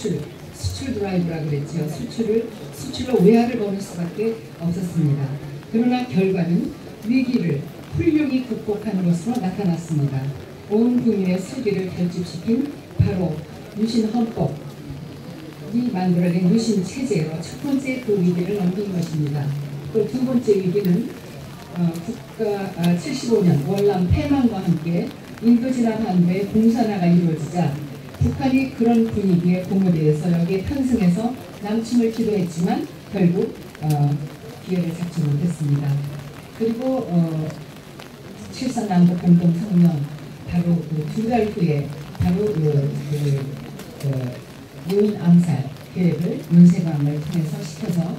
수출 드라이브라 그랬죠. 수출로 외화를 버는 수밖에 없었습니다. 그러나 결과는 위기를 훌륭히 극복하는 것으로 나타났습니다. 온 국민의 슬기를 결집시킨 바로 유신 헌법이 만들어낸 유신 체제로 첫 번째 그 위기를 넘긴 것입니다. 또 두 번째 위기는 국가 75년 월남 패망과 함께 인도진압 한도의 공산화가 이루어지자 북한이 그런 분위기에 공모되어서 여기에 편승해서 남침을 기도했지만 결국 기회를 잡지 못했습니다. 그리고 7.3 남북 공동성명 바로 두 달 후에 바로 요인 암살 계획을 문세광을 통해서 시켜서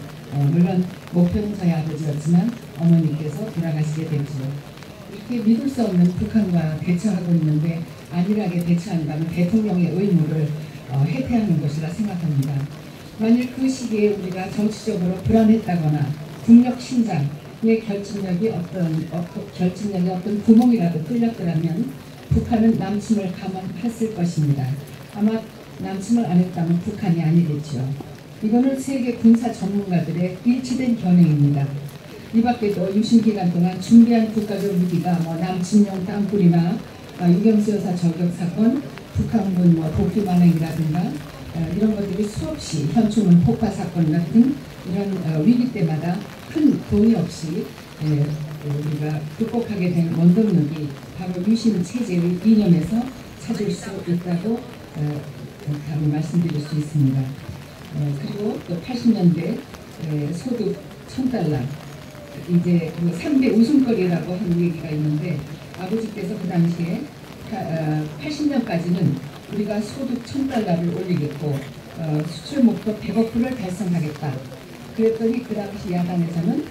물론 목표는 저희 아버지였지만 어머니께서 돌아가시게 됐죠. 이렇게 믿을 수 없는 북한과 대처하고 있는데 안일하게 대처한다면 대통령의 의무를 해태하는 것이라 생각합니다. 만일 그 시기에 우리가 정치적으로 불안했다거나 국력 신장의 결집력이 어떤 구멍이라도 뚫렸더라면 북한은 남침을 감안했을 것입니다. 아마 남침을 안 했다면 북한이 아니겠죠. 이거는 세계 군사 전문가들의 일치된 견해입니다. 이 밖에도 유신 기간 동안 준비한 국가적 위기가 남침용 땅굴이나 유경수 여사 저격 사건, 북한군 복귀 만행이라든가 이런 것들이 수없이 현충원 폭파 사건 같은 이런 위기 때마다 큰 돈이 없이 우리가 극복하게 된 원동력이 바로 유신 체제의 이념에서 찾을 수 있다고 감히 말씀드릴 수 있습니다. 그리고 또 80년대 소득 1,000달러 이제 3대 웃음거리라고 하는 얘기가 있는데 아버지께서 그 당시에 80년까지는 우리가 소득 1,000달러를 올리겠고 수출 목표 100억 불을 달성하겠다. 그랬더니 그 당시 야당에서는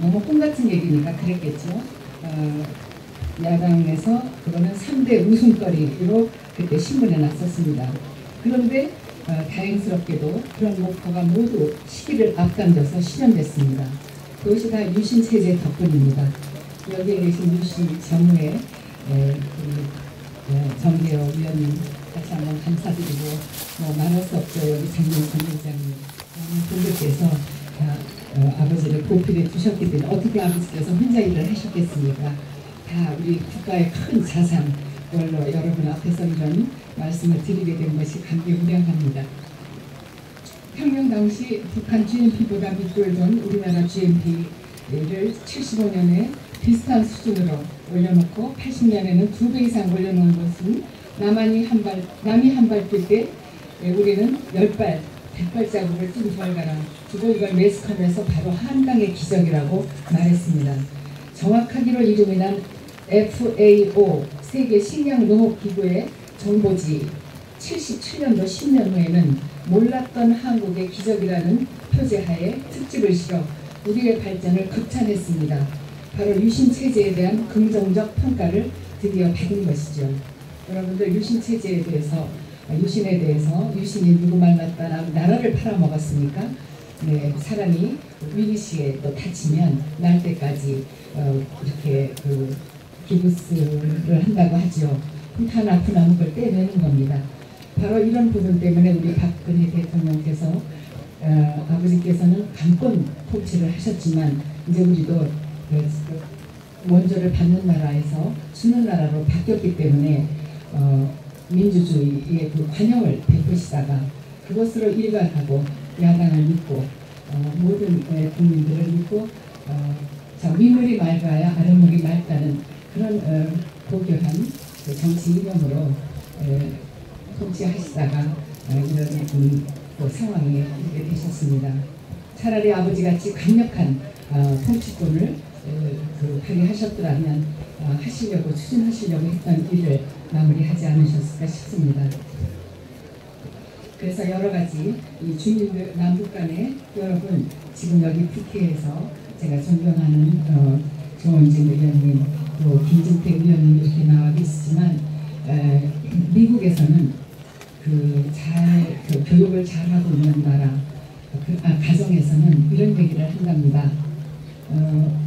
너무 꿈같은 얘기니까 그랬겠죠. 야당에서 그거는 3대 웃음거리로 그때 신문에 났었습니다. 그런데 다행스럽게도 그런 목표가 모두 시기를 앞당겨서 실현됐습니다. 그것이 다 유신 체제 덕분입니다. 여기에 계신 유신 정무의 정계호 위원님 다시 한번 감사드리고 말할 수 없죠. 여기 장명선 회장님 많은 분들께서 아버지를 보필해 주셨기 때문에 어떻게 아버지께서 혼자 일을 하셨겠습니까? 다 우리 국가의 큰 자산 원로 여러분 앞에서 이런 말씀을 드리게 된 것이 감개무량합니다. 혁명 당시 북한 GNP보다 밑돌던 우리나라 GNP를 75년에 비슷한 수준으로 올려놓고 80년에는 2배 이상 올려놓은 것은 남이 한 발 뛸 때 우리는 10발, 100발자국을 뛴 결과라 두고 이걸 매스컴에서 바로 한강의 기적이라고 말했습니다. 정확하기로 이름이 난 FAO 세계 식량농업기구의 정보지 77년도 10년 후에는 몰랐던 한국의 기적이라는 표제하에 특집을 실어 우리의 발전을 극찬했습니다. 바로 유신체제에 대한 긍정적 평가를 드디어 받은 것이죠. 여러분들 유신체제에 대해서 유신에 대해서 유신이 누구 만났다 나라를 팔아먹었으니까 사람이 위기시에 또 다치면 날 때까지 이렇게 기부스를 한다고 하죠. 한 아픈 암흑을 떼내는 겁니다. 바로 이런 부분 때문에 우리 박근혜 대통령께서 아버지께서는 강권 통치를 하셨지만 이제 우리도 원조를 받는 나라에서 주는 나라로 바뀌었기 때문에 민주주의의 그 관용을 베푸시다가 그것으로 일관하고 야당을 믿고 모든 국민들을 믿고 위물이 맑아야 아랫물이 맑다는 그런 고결한 정치 이념으로 통치하시다가 이런 상황이 이렇게 되셨습니다. 차라리 아버지같이 강력한 통치권을 발휘하셨더라면 추진하시려고 했던 일을 마무리하지 않으셨을까 싶습니다. 그래서 여러 가지 이 주민들 남북 간에 여러분 지금 여기 국회에서 제가 존경하는 조원진 의원님 또 김진태 의원님 이렇게 나와 계시지만 미국에서는 교육을 잘하고 있는 나라 가정에서는 이런 얘기를 한답니다.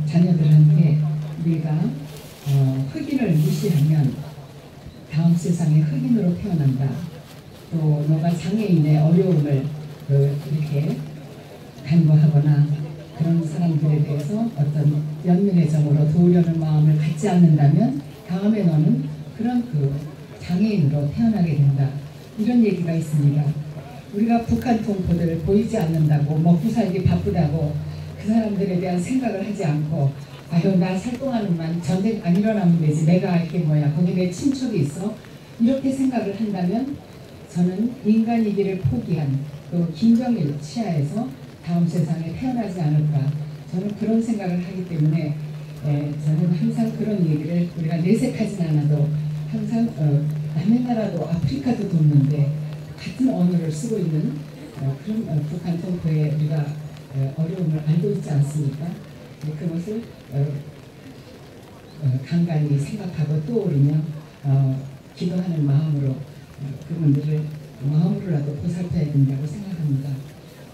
자녀들한테 우리가 흑인을 무시하면 다음 세상에 흑인으로 태어난다. 또 뭔가 장애인의 어려움을 이렇게 간과하거나 그런 사람들에 대해서 어떤 연민의 정으로 도우려는 마음을 갖지 않는다면 다음에 너는 그런 장애인으로 태어나게 된다. 이런 얘기가 있습니다. 우리가 북한 동포들 보이지 않는다고 먹고 살기 바쁘다고 그 사람들에 대한 생각을 하지 않고 아유 나 살 동안만 전쟁 안 일어나면 되지 내가 알 게 뭐야 거기 내 친척이 있어 이렇게 생각을 한다면 저는 인간이기를 포기한 또 김정일 치하에서 다음 세상에 태어나지 않을까 저는 그런 생각을 하기 때문에 저는 항상 그런 얘기를 우리가 내색하진 않아도 항상 남의 나라도 아프리카도 돕는데 같은 언어를 쓰고 있는 그런 북한 동포의 우리가 어려움을 알고 있지 않습니까? 그것을 간간히 생각하고 떠오르며 기도하는 마음으로 그분들을 마음으로라도 보살펴야 된다고 생각합니다.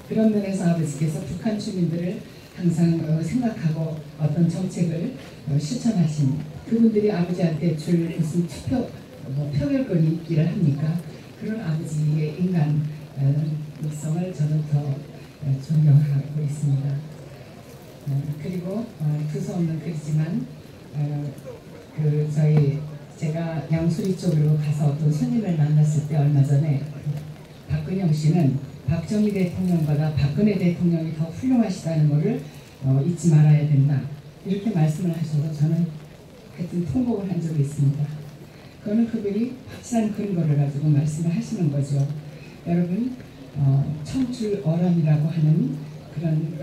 그런 면에서 아버지께서 북한 주민들을 항상 생각하고 어떤 정책을 실천하신 그분들이 아버지한테 줄 무슨 표결권이 있기를 합니까? 그런 아버지의 인간성을 저는 더 존경하고 있습니다. 그리고 두서없는 글이지만 제가 양수리 쪽으로 가서 어떤 손님을 만났을 때 얼마 전에 박근영 씨는 박정희 대통령보다 박근혜 대통령이 더 훌륭하시다는 것을 잊지 말아야 된다. 이렇게 말씀을 하셔서 저는 하여튼 통곡을 한 적이 있습니다. 그거는 그분이 확실한 근거를 가지고 말씀을 하시는 거죠. 여러분 청출어람이라고 하는 그런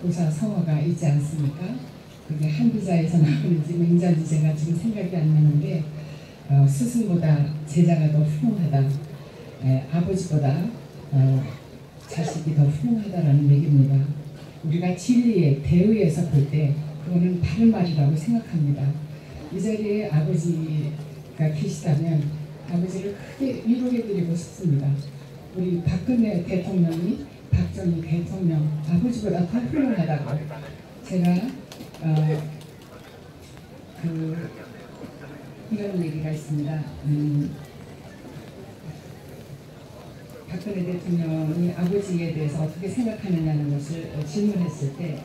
고사 성어가 있지 않습니까? 그게 한비자에서 나오는지 맹자인지 제가 지금 생각이 안 나는데 스승보다 제자가 더 훌륭하다. 아버지보다 자식이 더 훌륭하다라는 얘기입니다. 우리가 진리의 대의에서 볼 때 그거는 바른 말이라고 생각합니다. 이 자리에 아버지가 계시다면 아버지를 크게 위로해드리고 싶습니다. 우리 박근혜 대통령이 박정희 대통령 아버지보다 더 훌륭하다고 제가 이런 얘기가 있습니다. 박근혜 대통령이 아버지에 대해서 어떻게 생각하느냐는 것을 질문했을 때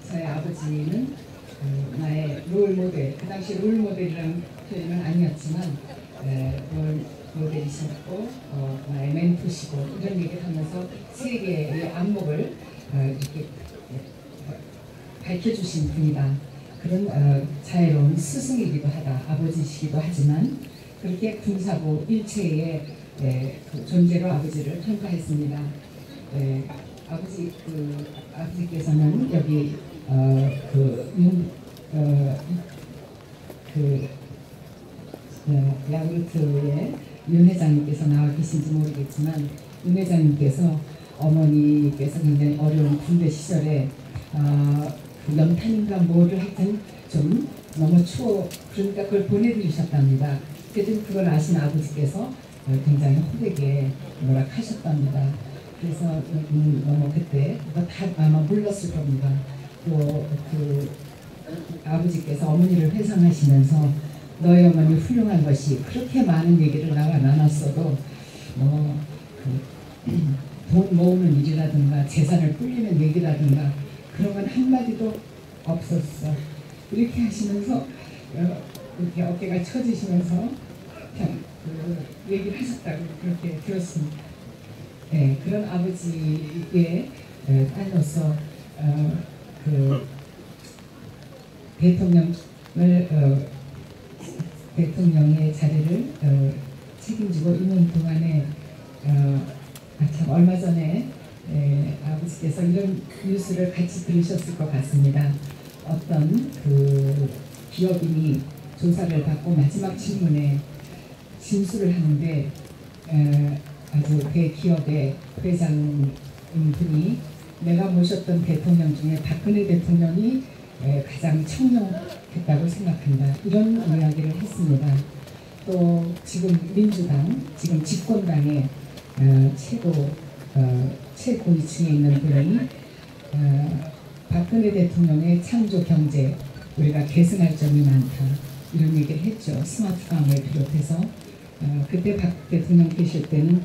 저의 아버지는 나의 롤모델, 그 당시 롤모델이라는 표현은 아니었지만 롤모델이셨고 나의 멘토시고 이런 얘기를 하면서 세계의 안목을 이렇게 밝혀주신 분이다. 그런 자애로운 스승이기도 하다. 아버지시기도 하지만 그렇게 군사고 일체의 존재로 아버지를 평가했습니다. 아버지께서는 여기 야구르트의 윤 회장님께서 나와 계신지 모르겠지만 윤 회장님께서 어머니께서 굉장히 어려운 군대 시절에 연탄인가 뭐를 하여튼 좀 너무 추워 그러니까 그걸 보내드리셨답니다. 그래도 그걸 아신 아버지께서 굉장히 호되게 뭐라 하셨답니다. 그래서 그때 다 아마 몰랐을 겁니다. 또 아버지께서 어머니를 회상하시면서 너희 어머니 훌륭한 것이 그렇게 많은 얘기를 나와 나눴어도 돈 모으는 일이라든가 재산을 불리는 얘기라든가 그런 건 한마디도 없었어. 이렇게 하시면서 이렇게 어깨가 처지시면서 참 얘기를 하셨다고 그렇게 들었습니다. 네, 그런 아버지의 딸로서 대통령의 자리를 책임지고 있는 동안에 참 얼마 전에 아버지께서 이런 뉴스를 같이 들으셨을 것 같습니다. 어떤 기업인이 조사를 받고 마지막 질문에 진술을 하는데 아주 대기업의 회장인 분이 내가 모셨던 대통령 중에 박근혜 대통령이 가장 청렴했다고 생각한다. 이런 이야기를 했습니다. 또 지금 민주당, 지금 집권당의 최고위층에 있는 분이 박근혜 대통령의 창조 경제 우리가 계승할 점이 많다. 이런 얘기를 했죠. 스마트팜을 비롯해서 그때 박 대통령 계실 때는